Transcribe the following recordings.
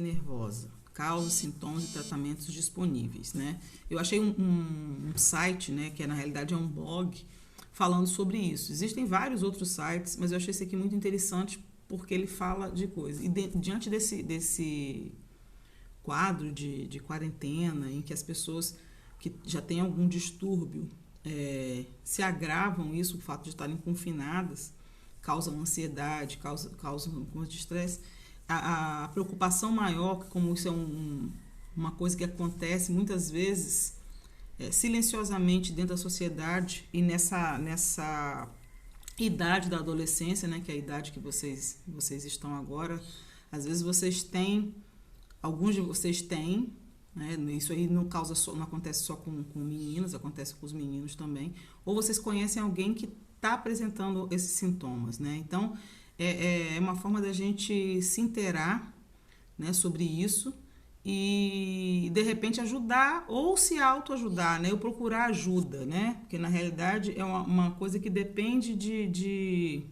nervosa, causas, sintomas e tratamentos disponíveis, né? Eu achei um site, né, que na realidade é um blog, falando sobre isso. Existem vários outros sites, mas eu achei esse aqui muito interessante porque ele fala de coisas. E diante desse quadro de quarentena, em que as pessoas que já têm algum distúrbio se agravam isso, o fato de estarem confinadas, causam ansiedade, causam um pouco de estresse. A preocupação maior, como isso é uma coisa que acontece muitas vezes silenciosamente dentro da sociedade e nessa idade da adolescência, né, que é a idade que vocês estão agora, às vezes alguns de vocês têm, né, isso aí não acontece só com meninas, acontece com os meninos também, ou vocês conhecem alguém que está apresentando esses sintomas, né? Então, é uma forma da gente se inteirar, né, sobre isso e, de repente, ajudar ou se autoajudar, né? Ou procurar ajuda, né? Porque, na realidade, é uma coisa que depende de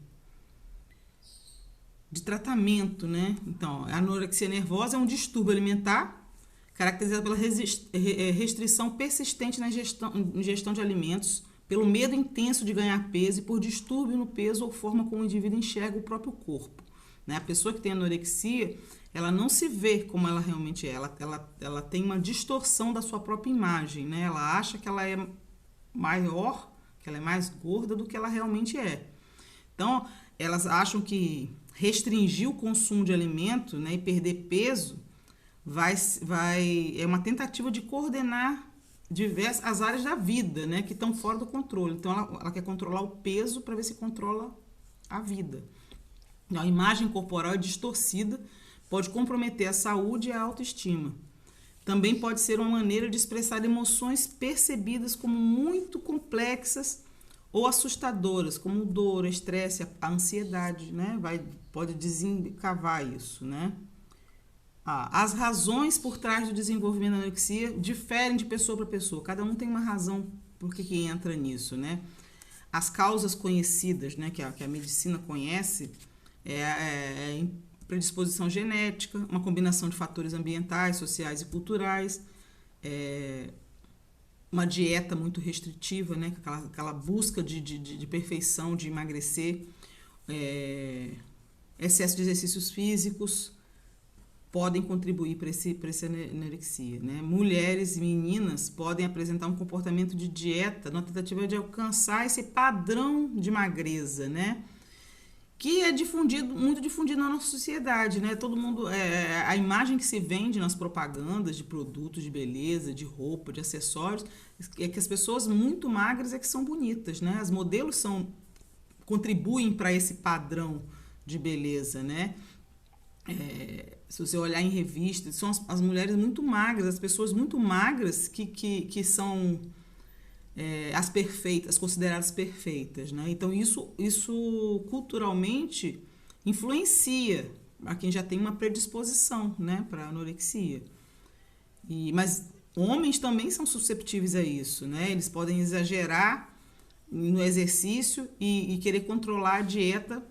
tratamento, né? Então, a anorexia nervosa é um distúrbio alimentar caracterizado pela restrição persistente na ingestão de alimentos, pelo medo intenso de ganhar peso e por distúrbio no peso ou forma como o indivíduo enxerga o próprio corpo, né? A pessoa que tem anorexia, ela não se vê como ela realmente é, ela tem uma distorção da sua própria imagem, né? Ela acha que ela é maior, que ela é mais gorda do que ela realmente é. Então, elas acham que restringir o consumo de alimento, né, e perder peso é uma tentativa de coordenar as áreas da vida, né, que estão fora do controle. Então, ela quer controlar o peso para ver se controla a vida. Então, a imagem corporal distorcida pode comprometer a saúde e a autoestima. Também pode ser uma maneira de expressar emoções percebidas como muito complexas ou assustadoras, como dor, estresse, a ansiedade, né? Pode desencavar isso, né? As razões por trás do desenvolvimento da anorexia diferem de pessoa para pessoa. Cada um tem uma razão por que entra nisso, né? As causas conhecidas, né, que a medicina conhece, predisposição genética, uma combinação de fatores ambientais, sociais e culturais, uma dieta muito restritiva, né, aquela busca de perfeição, de emagrecer, excesso de exercícios físicos, podem contribuir para essa anorexia, né? Mulheres e meninas podem apresentar um comportamento de dieta na tentativa de alcançar esse padrão de magreza, né? Que é muito difundido na nossa sociedade, né? Todo mundo, a imagem que se vende nas propagandas de produtos de beleza, de roupa, de acessórios, é que as pessoas muito magras é que são bonitas, né? As modelos contribuem para esse padrão de beleza, né? Se você olhar em revistas, são as mulheres muito magras, as pessoas muito magras que são as perfeitas, as consideradas perfeitas, né? Então, isso culturalmente influencia a quem já tem uma predisposição, né, para anorexia. Mas homens também são susceptíveis a isso, né? Eles podem exagerar no exercício e querer controlar a dieta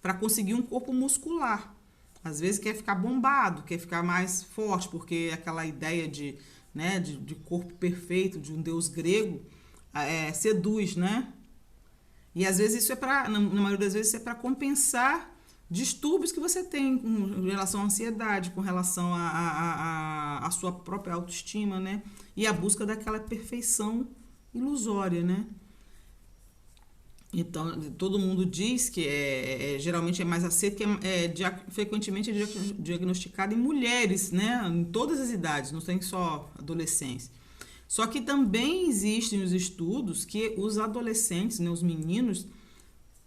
para conseguir um corpo muscular. Às vezes quer ficar bombado, quer ficar mais forte, porque aquela ideia de corpo perfeito, de um deus grego, seduz, né? E às vezes isso na maioria das vezes, é para compensar distúrbios que você tem com relação à ansiedade, com relação à sua própria autoestima, né? E a busca daquela perfeição ilusória, né? Então, todo mundo diz que geralmente é mais aceito, que frequentemente é diagnosticado em mulheres, né? Em todas as idades, não tem só adolescência. Só que também existem os estudos que os adolescentes, né, os meninos,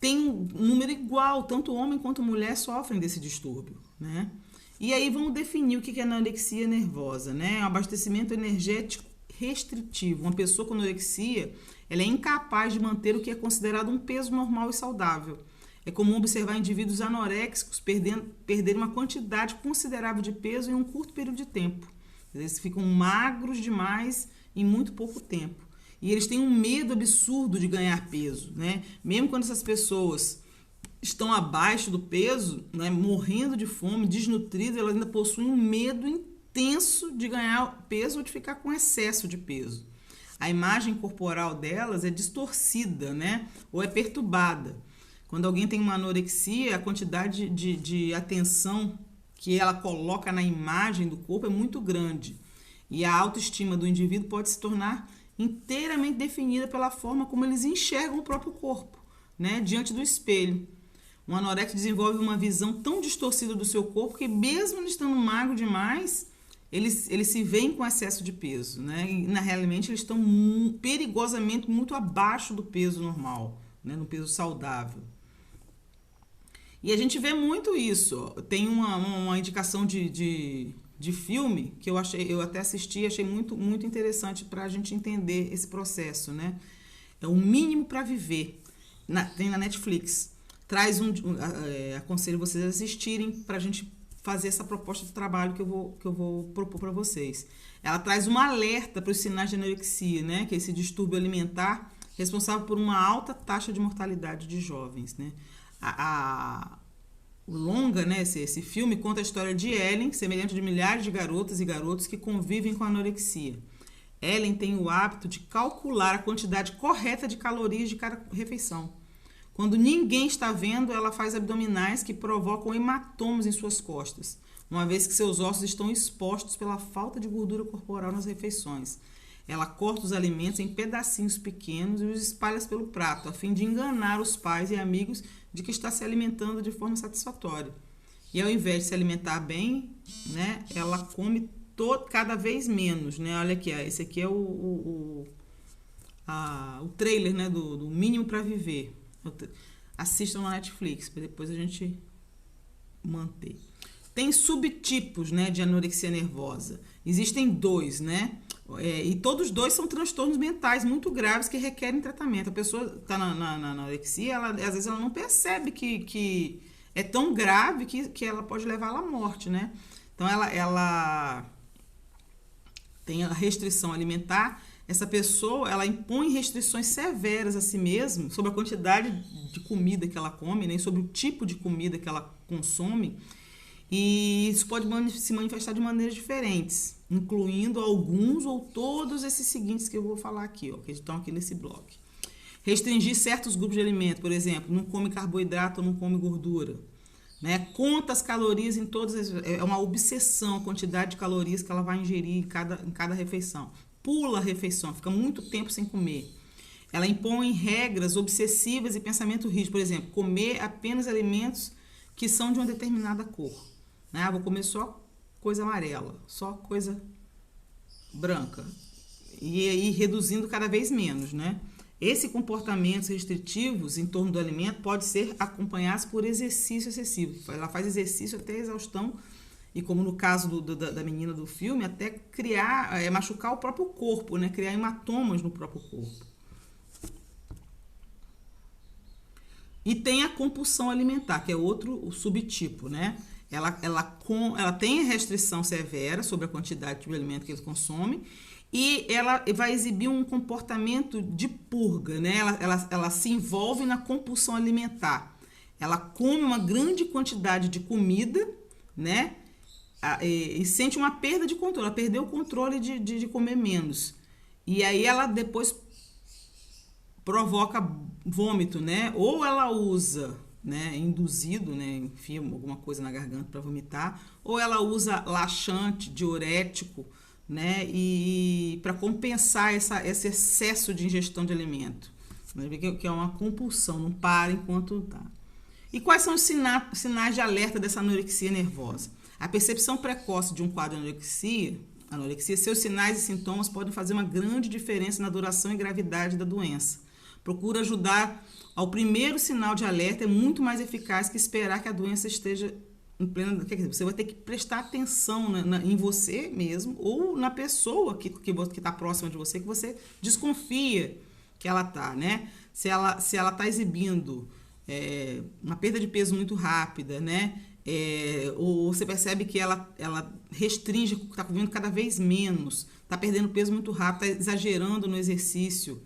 têm um número igual, tanto homem quanto mulher sofrem desse distúrbio, né? E aí vamos definir o que é anorexia nervosa, né? É um abastecimento energético restritivo. Uma pessoa com anorexia, ela é incapaz de manter o que é considerado um peso normal e saudável. É comum observar indivíduos anoréxicos perderem uma quantidade considerável de peso em um curto período de tempo. Eles ficam magros demais em muito pouco tempo. E eles têm um medo absurdo de ganhar peso, né? Mesmo quando essas pessoas estão abaixo do peso, né, morrendo de fome, desnutridas, elas ainda possuem um medo intenso de ganhar peso ou de ficar com excesso de peso. A imagem corporal delas é distorcida, né, ou é perturbada. Quando alguém tem uma anorexia, a quantidade de atenção que ela coloca na imagem do corpo é muito grande. E a autoestima do indivíduo pode se tornar inteiramente definida pela forma como eles enxergam o próprio corpo, né, diante do espelho. Um anorexico desenvolve uma visão tão distorcida do seu corpo que, mesmo estando magro demais, eles se veem com excesso de peso, né? E, realmente, eles estão perigosamente muito abaixo do peso normal, né, no peso saudável. E a gente vê muito isso. Tem uma indicação de filme que eu até assisti e achei muito, muito interessante para a gente entender esse processo, né? É O Mínimo para Viver. Tem na Netflix. Aconselho vocês a assistirem para a gente fazer essa proposta de trabalho que eu vou propor para vocês. Ela traz um alerta para os sinais de anorexia, né? Que é esse distúrbio alimentar responsável por uma alta taxa de mortalidade de jovens, né? O longa, né, esse filme conta a história de Ellen, semelhante de milhares de garotas e garotos que convivem com a anorexia. Ellen tem o hábito de calcular a quantidade correta de calorias de cada refeição. Quando ninguém está vendo, ela faz abdominais que provocam hematomas em suas costas, uma vez que seus ossos estão expostos pela falta de gordura corporal nas refeições. Ela corta os alimentos em pedacinhos pequenos e os espalha pelo prato, a fim de enganar os pais e amigos de que está se alimentando de forma satisfatória. E ao invés de se alimentar bem, né, ela come cada vez menos, né? Olha aqui, esse aqui é o trailer, né, do Mínimo para Viver. Assistam na Netflix, para depois a gente manter. Tem subtipos, né, de anorexia nervosa. Existem 2, né? E todos 2 são transtornos mentais muito graves que requerem tratamento. A pessoa está na anorexia, às vezes ela não percebe que é tão grave que ela pode levá-la à morte, né? Então, ela tem a restrição alimentar. Essa pessoa, ela impõe restrições severas a si mesma sobre a quantidade de comida que ela come, né, sobre o tipo de comida que ela consome. E isso pode se manifestar de maneiras diferentes, incluindo alguns ou todos esses seguintes que eu vou falar aqui, ó, que estão aqui nesse bloco. Restringir certos grupos de alimento, por exemplo, não come carboidrato ou não come gordura. Né? Conta as calorias em todas é uma obsessão a quantidade de calorias que ela vai ingerir em cada refeição. Pula a refeição, fica muito tempo sem comer. Ela impõe regras obsessivas e pensamento rígido, por exemplo, comer apenas alimentos que são de uma determinada cor. Né? Vou comer só coisa amarela, só coisa branca. E aí reduzindo cada vez menos, né? Esses comportamentos restritivos em torno do alimento podem ser acompanhados por exercício excessivo. Ela faz exercício até exaustão e, como no caso da menina do filme, até machucar o próprio corpo, né? Criar hematomas no próprio corpo. E tem a compulsão alimentar, que é outro subtipo, né? Ela tem restrição severa sobre a quantidade de alimento que ele consome e ela vai exibir um comportamento de purga, né? Ela se envolve na compulsão alimentar. Ela come uma grande quantidade de comida, né? E sente uma perda de controle. Ela perdeu o controle de comer menos. E aí ela depois provoca vômito, né? Ou ela usa, né, induzido, né, enfia alguma coisa na garganta para vomitar, ou ela usa laxante, diurético, né, e para compensar esse excesso de ingestão de alimento, que é uma compulsão, não para enquanto tá. E quais são os sinais de alerta dessa anorexia nervosa? A percepção precoce de um quadro de anorexia, seus sinais e sintomas podem fazer uma grande diferença na duração e gravidade da doença. Procura ajudar ao primeiro sinal de alerta, é muito mais eficaz que esperar que a doença esteja em plena... Quer dizer, você vai ter que prestar atenção em você mesmo ou na pessoa que está próxima de você, que você desconfia que ela está, né? Se ela está exibindo uma perda de peso muito rápida, né? Ou você percebe que ela restringe, está comendo cada vez menos, está perdendo peso muito rápido, está exagerando no exercício,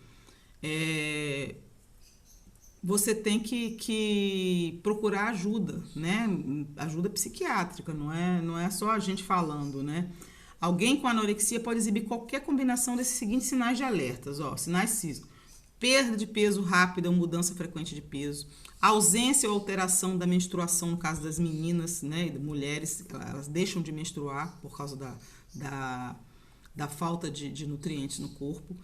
você tem que procurar ajuda, né? Ajuda psiquiátrica, não é só a gente falando, né? Alguém com anorexia pode exibir qualquer combinação desses seguintes sinais de alertas, ó, sinais físicos. Perda de peso rápida ou mudança frequente de peso, ausência ou alteração da menstruação, no caso das meninas, né, e mulheres, elas deixam de menstruar por causa da falta de nutrientes no corpo.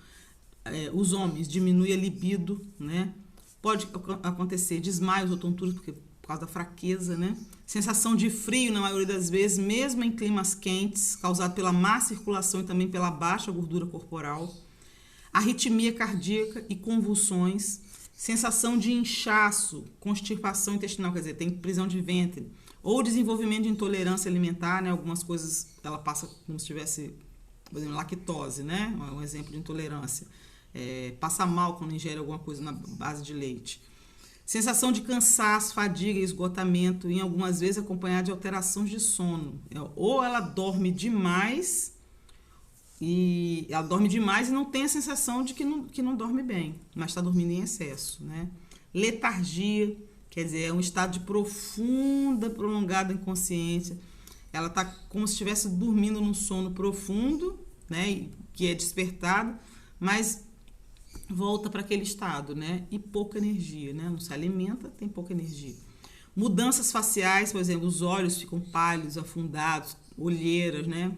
Os homens, diminui a libido, né? Pode acontecer desmaios ou tonturas por causa da fraqueza, né? Sensação de frio, na maioria das vezes, mesmo em climas quentes, causado pela má circulação e também pela baixa gordura corporal. Arritmia cardíaca e convulsões. Sensação de inchaço, constipação intestinal, quer dizer, tem prisão de ventre. Ou desenvolvimento de intolerância alimentar, né? Algumas coisas ela passa como se tivesse, por exemplo, lactose, né? Um exemplo de intolerância. Passa mal quando ingere alguma coisa na base de leite. Sensação de cansaço, fadiga e esgotamento, em algumas vezes acompanhada de alterações de sono. Ou ela dorme demais e não tem a sensação de que não dorme bem, mas está dormindo em excesso, né? Letargia, quer dizer, é um estado de profunda, prolongada inconsciência. Ela está como se estivesse dormindo num sono profundo, né? Que é despertado, mas volta para aquele estado, né? E pouca energia, né? Não se alimenta, tem pouca energia. Mudanças faciais, por exemplo, os olhos ficam pálidos, afundados, olheiras, né?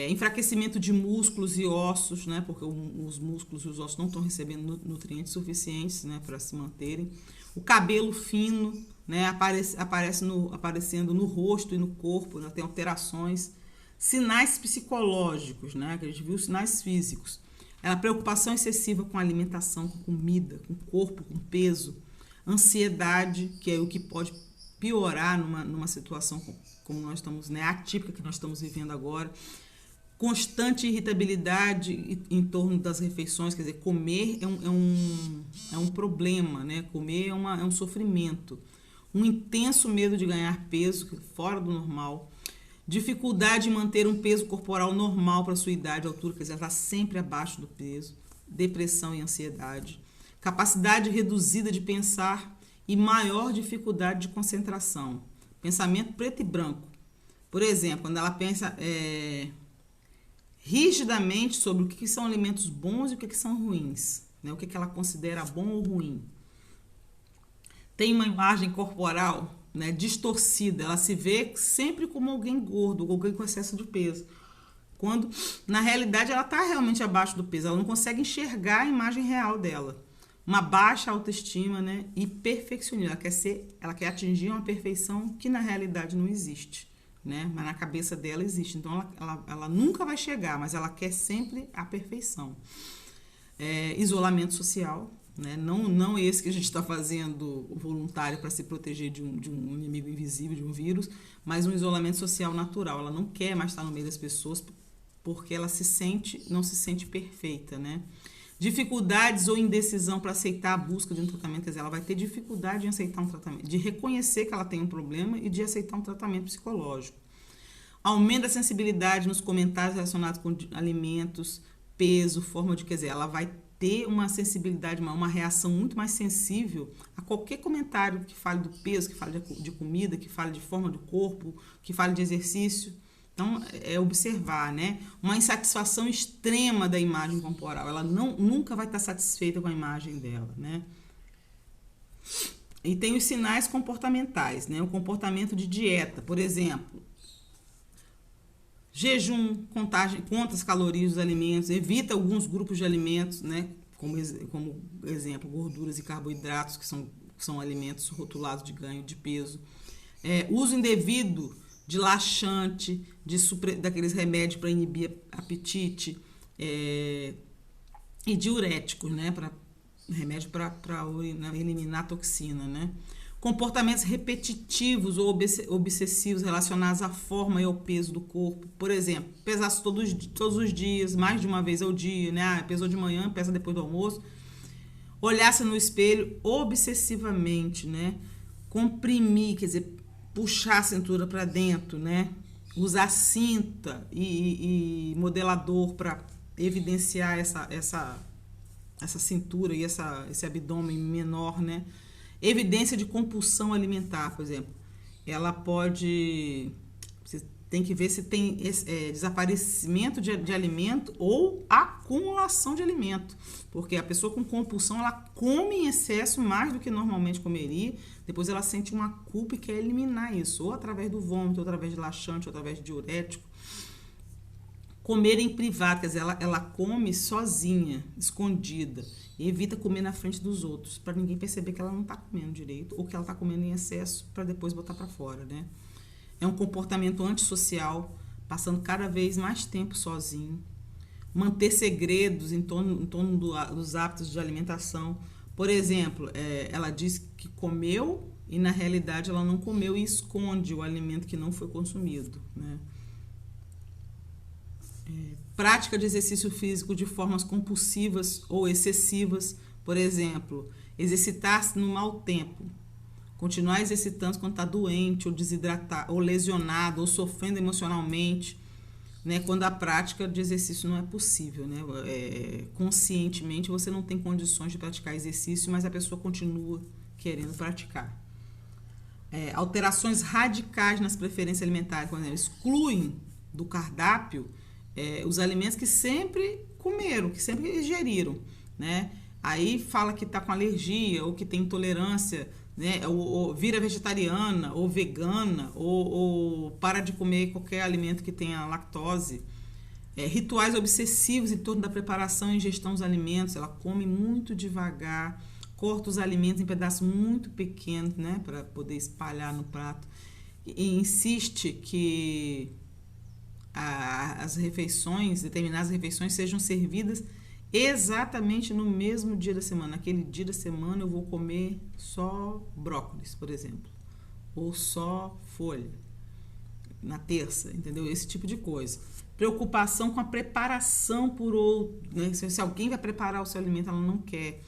Enfraquecimento de músculos e ossos, né? Porque os músculos e os ossos não estão recebendo nutrientes suficientes, né? Para se manterem. O cabelo fino, né? Aparecendo no rosto e no corpo, né? Tem alterações. Sinais psicológicos, né? Que a gente viu, sinais físicos. A preocupação excessiva com a alimentação, com comida, com o corpo, com peso. Ansiedade, que é o que pode piorar numa situação como nós estamos, né, atípica que nós estamos vivendo agora. Constante irritabilidade em torno das refeições, quer dizer, comer é um problema, né? Comer é um sofrimento. Um intenso medo de ganhar peso, fora do normal. Dificuldade em manter um peso corporal normal para sua idade, altura, quer dizer, ela está sempre abaixo do peso. Depressão e ansiedade. Capacidade reduzida de pensar e maior dificuldade de concentração. Pensamento preto e branco. Por exemplo, quando ela pensa rigidamente sobre o que são alimentos bons e o que são ruins, né? O que ela considera bom ou ruim. Tem uma imagem corporal, né, distorcida, ela se vê sempre como alguém gordo, alguém com excesso de peso, quando na realidade ela está realmente abaixo do peso, ela não consegue enxergar a imagem real dela. Uma baixa autoestima, né, e perfeccionismo, ela quer atingir uma perfeição que na realidade não existe, né, mas na cabeça dela existe, então ela nunca vai chegar, mas ela quer sempre a perfeição. Isolamento social, né? Não esse que a gente está fazendo voluntário para se proteger de um inimigo invisível, de um vírus, mas um isolamento social natural. Ela não quer mais estar no meio das pessoas porque ela não se sente perfeita, né? Dificuldades ou indecisão para aceitar a busca de um tratamento, quer dizer, ela vai ter dificuldade em aceitar um tratamento, de reconhecer que ela tem um problema e de aceitar um tratamento psicológico. Aumento da sensibilidade nos comentários relacionados com alimentos, peso, forma de, quer dizer, ela vai ter uma sensibilidade, uma reação muito mais sensível a qualquer comentário que fale do peso, que fale de comida, que fale de forma do corpo, que fale de exercício. Então, observar, né? Uma insatisfação extrema da imagem corporal. Ela nunca vai estar satisfeita com a imagem dela, né? E tem os sinais comportamentais, né? O comportamento de dieta, por exemplo, jejum, conta as calorias dos alimentos, evita alguns grupos de alimentos, né? Como exemplo, gorduras e carboidratos, que são alimentos rotulados de ganho de peso. Uso indevido de laxante, daqueles remédios para inibir apetite, e diuréticos, né? Remédio para eliminar toxina, né? Comportamentos repetitivos ou obsessivos relacionados à forma e ao peso do corpo. Por exemplo, pesar todos os dias, mais de uma vez ao dia, né? Pesou de manhã, pesa depois do almoço. Olhar-se no espelho obsessivamente, né? Comprimir, quer dizer, puxar a cintura para dentro, né? Usar cinta e modelador para evidenciar essa essa cintura e esse abdômen menor, né? Evidência de compulsão alimentar, por exemplo. Ela pode... Você tem que ver se tem desaparecimento de alimento ou acumulação de alimento. Porque a pessoa com compulsão, ela come em excesso mais do que normalmente comeria. Depois ela sente uma culpa e quer eliminar isso. Ou através do vômito, ou através de laxante, ou através de diurético. Comer em privado, quer dizer, ela come sozinha, escondida, e evita comer na frente dos outros, para ninguém perceber que ela não está comendo direito, ou que ela está comendo em excesso, para depois botar para fora, né? É um comportamento antissocial, passando cada vez mais tempo sozinho. Manter segredos em torno dos hábitos de alimentação. Por exemplo, ela diz que comeu e, na realidade, ela não comeu e esconde o alimento que não foi consumido, né? Prática de exercício físico de formas compulsivas ou excessivas, por exemplo, exercitar-se no mau tempo, continuar exercitando quando está doente, ou desidratado, ou lesionado, ou sofrendo emocionalmente, né? Quando a prática de exercício não é possível, né? Conscientemente você não tem condições de praticar exercício, mas a pessoa continua querendo praticar. Alterações radicais nas preferências alimentares, por exemplo, excluem do cardápio os alimentos que sempre comeram, que sempre ingeriram, né? Aí fala que está com alergia ou que tem intolerância, né? Ou vira vegetariana ou vegana ou para de comer qualquer alimento que tenha lactose. Rituais obsessivos em torno da preparação e ingestão dos alimentos. Ela come muito devagar, corta os alimentos em pedaços muito pequenos, né? Para poder espalhar no prato. E insiste que as refeições, determinadas refeições, sejam servidas exatamente no mesmo dia da semana. Naquele dia da semana eu vou comer só brócolis, por exemplo, ou só folha na terça, entendeu? Esse tipo de coisa. Preocupação com a preparação por outro, né? Se alguém vai preparar o seu alimento, ela não quer.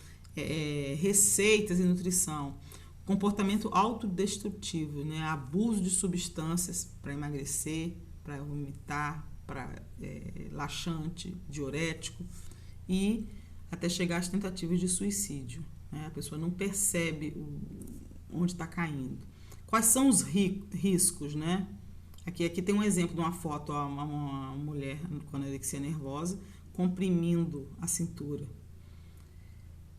Receitas e nutrição. Comportamento autodestrutivo, né? Abuso de substâncias para emagrecer, para vomitar, para laxante, diurético, e até chegar às tentativas de suicídio, né? A pessoa não percebe onde está caindo. Quais são os riscos, né? Aqui tem um exemplo de uma foto, uma mulher com anorexia nervosa comprimindo a cintura.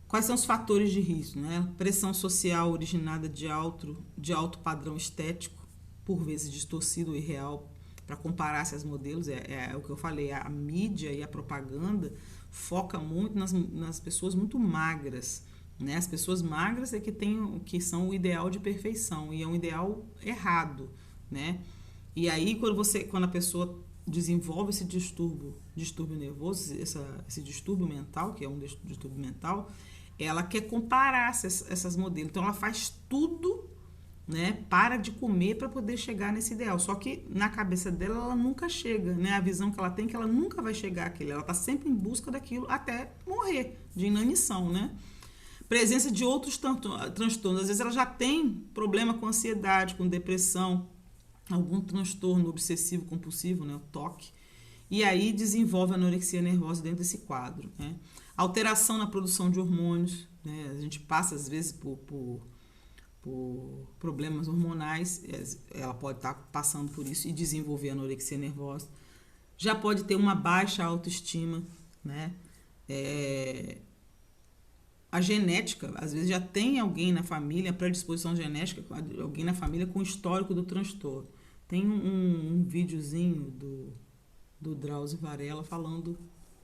Quais são os fatores de risco, né? Pressão social originada de alto padrão estético, por vezes distorcido ou irreal, para comparar esses modelos. É o que eu falei, a mídia e a propaganda foca muito nas pessoas muito magras, né? As pessoas magras que são o ideal de perfeição, e é um ideal errado, né? E aí quando a pessoa desenvolve esse distúrbio nervoso, esse distúrbio mental, que é um distúrbio mental, ela quer comparar essas modelos. Então ela faz tudo, né, para de comer para poder chegar nesse ideal. Só que na cabeça dela ela nunca chega, né? A visão que ela tem é que ela nunca vai chegar àquilo. Ela está sempre em busca daquilo até morrer de inanição, né? Presença de outros transtornos. Às vezes ela já tem problema com ansiedade, com depressão, algum transtorno obsessivo compulsivo, né, o TOC. E aí desenvolve a anorexia nervosa dentro desse quadro, né? Alteração na produção de hormônios, né? A gente passa às vezes por problemas hormonais, ela pode estar passando por isso e desenvolver anorexia nervosa. Já pode ter uma baixa autoestima, né? A genética, às vezes já tem alguém na família, a predisposição genética, alguém na família com histórico do transtorno. Tem um videozinho do Drauzio Varela falando.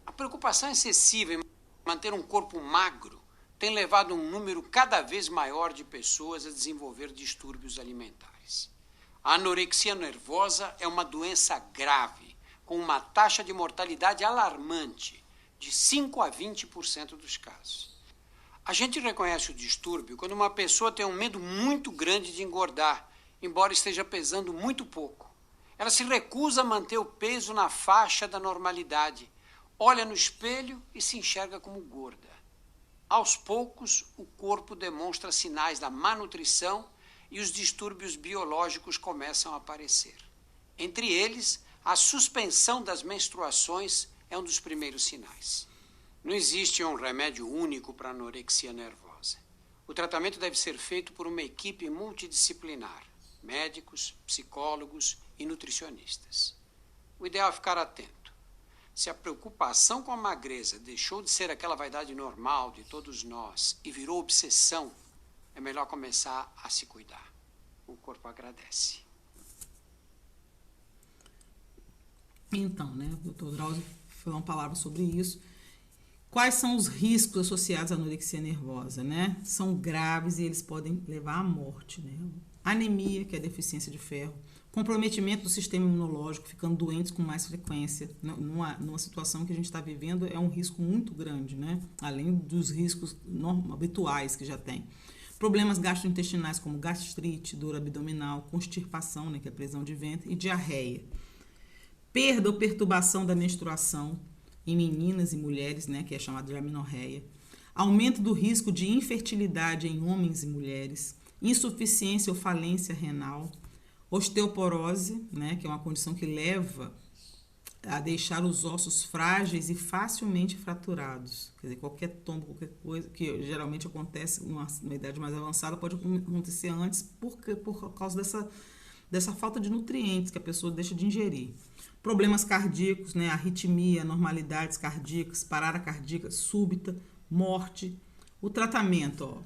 A preocupação excessiva em manter um corpo magro tem levado um número cada vez maior de pessoas a desenvolver distúrbios alimentares. A anorexia nervosa é uma doença grave, com uma taxa de mortalidade alarmante, de 5 a 20% dos casos. A gente reconhece o distúrbio quando uma pessoa tem um medo muito grande de engordar, embora esteja pesando muito pouco. Ela se recusa a manter o peso na faixa da normalidade, olha no espelho e se enxerga como gorda. Aos poucos, o corpo demonstra sinais da má nutrição e os distúrbios biológicos começam a aparecer. Entre eles, a suspensão das menstruações é um dos primeiros sinais. Não existe um remédio único para anorexia nervosa. O tratamento deve ser feito por uma equipe multidisciplinar, médicos, psicólogos e nutricionistas. O ideal é ficar atento. Se a preocupação com a magreza deixou de ser aquela vaidade normal de todos nós e virou obsessão, é melhor começar a se cuidar. O corpo agradece. Então, né, o Dr. Drauzio falou uma palavra sobre isso. Quais são os riscos associados à anorexia nervosa, né? São graves e eles podem levar à morte, né? Anemia, que é a deficiência de ferro, comprometimento do sistema imunológico, ficando doentes com mais frequência. Numa situação que a gente está vivendo, é um risco muito grande, né? Além dos riscos habituais que já tem. Problemas gastrointestinais como gastrite, dor abdominal, constipação, né, que é a prisão de ventre, e diarreia. Perda ou perturbação da menstruação em meninas e mulheres, né, que é chamada de amenorreia. Aumento do risco de infertilidade em homens e mulheres. Insuficiência ou falência renal. Osteoporose, né, que é uma condição que leva a deixar os ossos frágeis e facilmente fraturados. Quer dizer, qualquer tombo, qualquer coisa, que geralmente acontece numa idade mais avançada, pode acontecer antes por causa dessa falta de nutrientes que a pessoa deixa de ingerir. Problemas cardíacos, né, arritmia, anormalidades cardíacas, parada cardíaca súbita, morte. O tratamento, ó,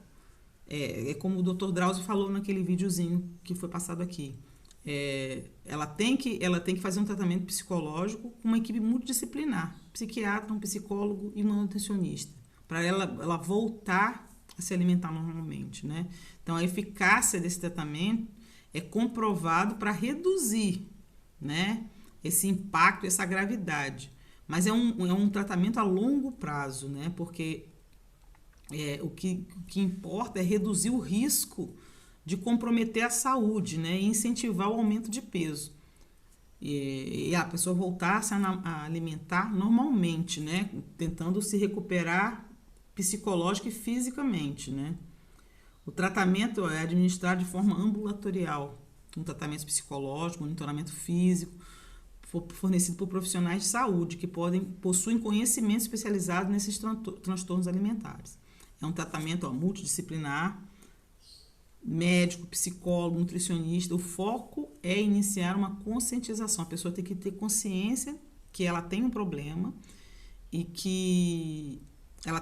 é como o Dr. Drauzio falou naquele videozinho que foi passado aqui. Ela tem que fazer um tratamento psicológico com uma equipe multidisciplinar, psiquiatra, um psicólogo e uma nutricionista, para ela voltar a se alimentar normalmente, né? Então, a eficácia desse tratamento é comprovado para reduzir, né, esse impacto, essa gravidade. Mas é um tratamento a longo prazo, né? Porque o que importa é reduzir o risco de comprometer a saúde, né, e incentivar o aumento de peso. E a pessoa voltar a alimentar normalmente, né, tentando se recuperar psicológica e fisicamente, né. O tratamento é administrado de forma ambulatorial, um tratamento psicológico, monitoramento físico, fornecido por profissionais de saúde que possuem conhecimento especializado nesses transtornos alimentares. É um tratamento multidisciplinar, médico, psicólogo, nutricionista. O foco é iniciar uma conscientização. A pessoa tem que ter consciência que ela tem um problema e que ela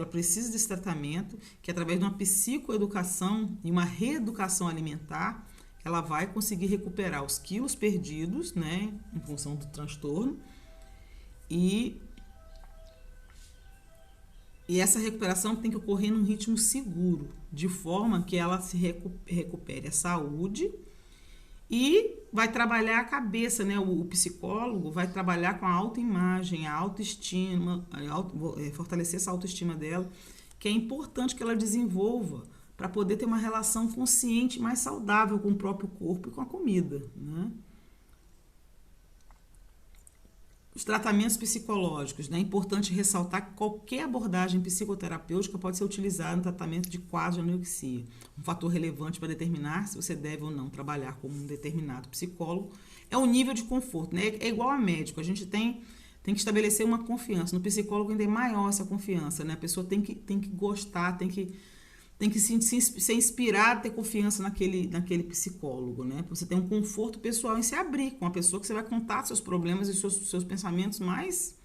precisa desse tratamento, que através de uma psicoeducação e uma reeducação alimentar, ela vai conseguir recuperar os quilos perdidos, né, em função do transtorno, e essa recuperação tem que ocorrer num ritmo seguro, de forma que ela se recupere a saúde e vai trabalhar a cabeça, né? O psicólogo vai trabalhar com a autoimagem, a autoestima, fortalecer essa autoestima dela, que é importante que ela desenvolva para poder ter uma relação consciente mais saudável com o próprio corpo e com a comida, né? Os tratamentos psicológicos, né? É importante ressaltar que qualquer abordagem psicoterapêutica pode ser utilizada no tratamento de quadro de anorexia. Um fator relevante para determinar se você deve ou não trabalhar com um determinado psicólogo é o nível de conforto, né? É igual a médico, a gente tem que estabelecer uma confiança. No psicólogo ainda é maior essa confiança, né? A pessoa tem que gostar, tem que ser inspirado, ter confiança naquele psicólogo, né? Você tem um conforto pessoal em se abrir com uma pessoa que você vai contar seus problemas e seus pensamentos mais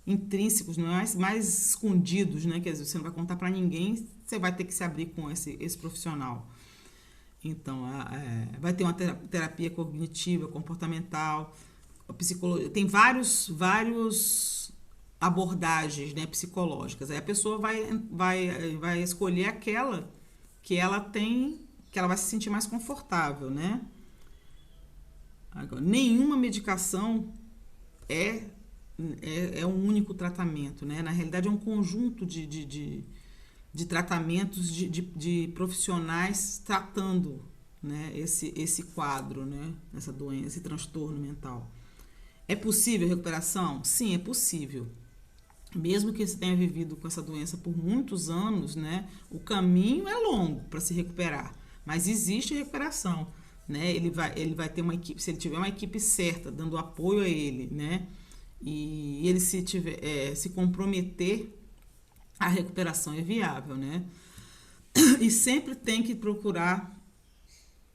intrínsecos, mais escondidos, né? Que às vezes você não vai contar para ninguém, você vai ter que se abrir com esse profissional. Então, vai ter uma terapia cognitiva, comportamental, a psicologia, tem vários abordagens, né, psicológicas. Aí a pessoa vai escolher aquela que ela vai se sentir mais confortável, né? Agora, nenhuma medicação é um único tratamento, né? Na realidade, é um conjunto de tratamentos de profissionais tratando, né, esse quadro, né, essa doença, esse transtorno mental. É possível recuperação? Sim, é possível. Mesmo que você tenha vivido com essa doença por muitos anos, né, o caminho é longo para se recuperar, mas existe recuperação, né? Ele vai ter uma equipe, se ele tiver uma equipe certa, dando apoio a ele, né, e ele se comprometer a recuperação é viável, né? E sempre tem que procurar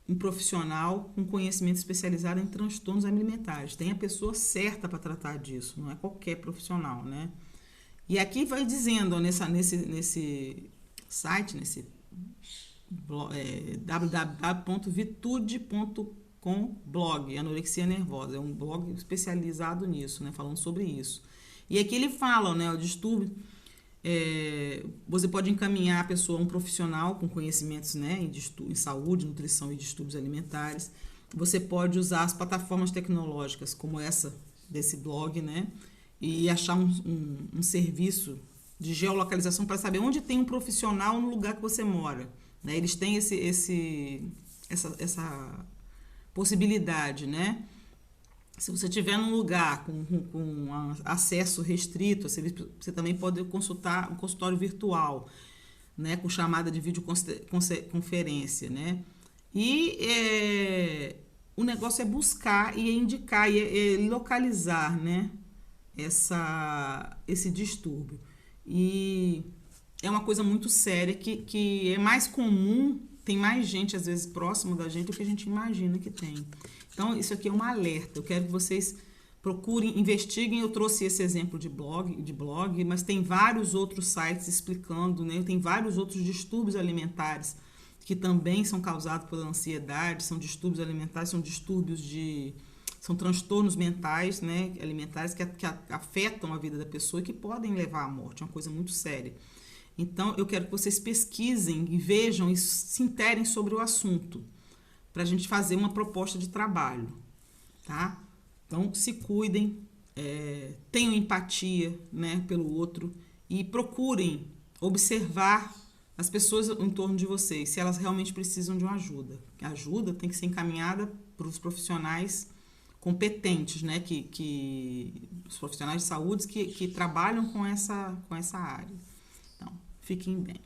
um profissional com conhecimento especializado em transtornos alimentares. Tem a pessoa certa para tratar disso, não é qualquer profissional, né? E aqui vai dizendo, ó, nesse site, nesse www.vitude.com blog, anorexia nervosa, é um blog especializado nisso, né, falando sobre isso. E aqui ele fala, né, o distúrbio, você pode encaminhar a pessoa a um profissional com conhecimentos, né, em saúde, nutrição e distúrbios alimentares. Você pode usar as plataformas tecnológicas como essa desse blog, né, e achar um serviço de geolocalização para saber onde tem um profissional no lugar que você mora, né? Eles têm essa possibilidade, né? Se você estiver num lugar com acesso restrito a serviço, você também pode consultar um consultório virtual, né? Com chamada de videoconferência, né? E o negócio é buscar e indicar e localizar, né? Esse distúrbio. E é uma coisa muito séria que é mais comum, tem mais gente às vezes próximo da gente do que a gente imagina que tem. Então isso aqui é um alerta, eu quero que vocês procurem, investiguem. Eu trouxe esse exemplo de blog, mas tem vários outros sites explicando, né? Tem vários outros distúrbios alimentares que também são causados pela ansiedade, são distúrbios alimentares, são transtornos mentais, né, alimentares que afetam a vida da pessoa e que podem levar à morte, é uma coisa muito séria. Então, eu quero que vocês pesquisem e vejam e se interem sobre o assunto, para a gente fazer uma proposta de trabalho, tá? Então, se cuidem, tenham empatia, né, pelo outro e procurem observar as pessoas em torno de vocês, se elas realmente precisam de uma ajuda. A ajuda tem que ser encaminhada para os profissionais competentes, né, os profissionais de saúde que trabalham com essa área. Então, fiquem bem.